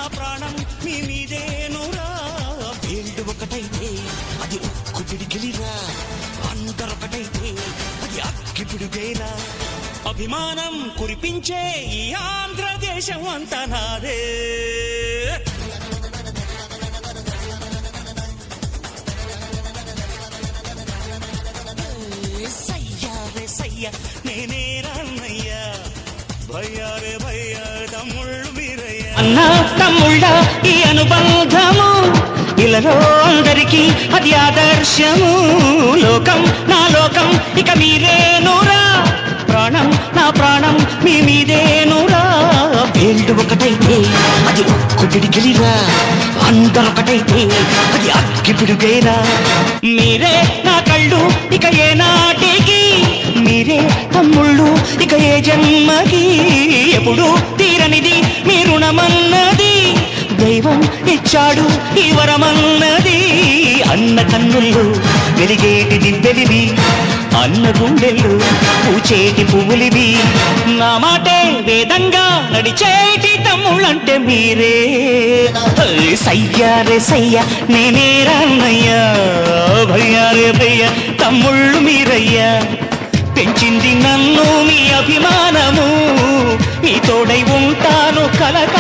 ప్రాణం మీ మీదేనురా వేళ్ళు ఒకటైతే అది ఉక్కు పిడికిలిరా అందరొకటైతే అది అక్కి పిడుగేరా అభిమానం కురిపించే ఈ ఆంధ్రదేశం అంతా నాదే సయ్యారే సయ్య నేనే రన్నయ్యా భయ్యా రే భయ్యా తమ్ముళ్ళు మీరయ్యా అన్నా తమ్ముళ్ళ ఈ అనుబంధము ఇలలో అందరికీ అది ఆదర్శము లోకం నా లోకం ఇక మీరేనురా ప్రాణం నా ప్రాణం మీ మీదేనురా వేళ్ళు ఒకటైతే అది ఉక్కు పిడికిలిరా అందరొకటైతే అది అగ్గి పిడుగేరా మీరే నా కళ్ళు ఇక ఏ నాటికి మీరే తమ్ముళ్ళు ఇక ఏ జన్మకి ఎప్పుడు తీరనిది మీ రుణమన్నది దైవం ఇచ్చాడు ఈ వరమన్నది అన్న కన్నుల్లో వెలిగేటి దివ్వెలివి అన్న గుండెళ్ళు పూచేటి పువ్వులివి నా మాటే వేదంగా నడిచేటి తమ్ముళ్ళంటే మీరే సయ్యారే సయ్య నేనే రన్నయ్యా భయ్యా రే భయ్య తమ్ముళ్ళు మీరయ్యా పెంచింది నన్ను మీ అభిమానము మీ తోడై ఉంటాను కలక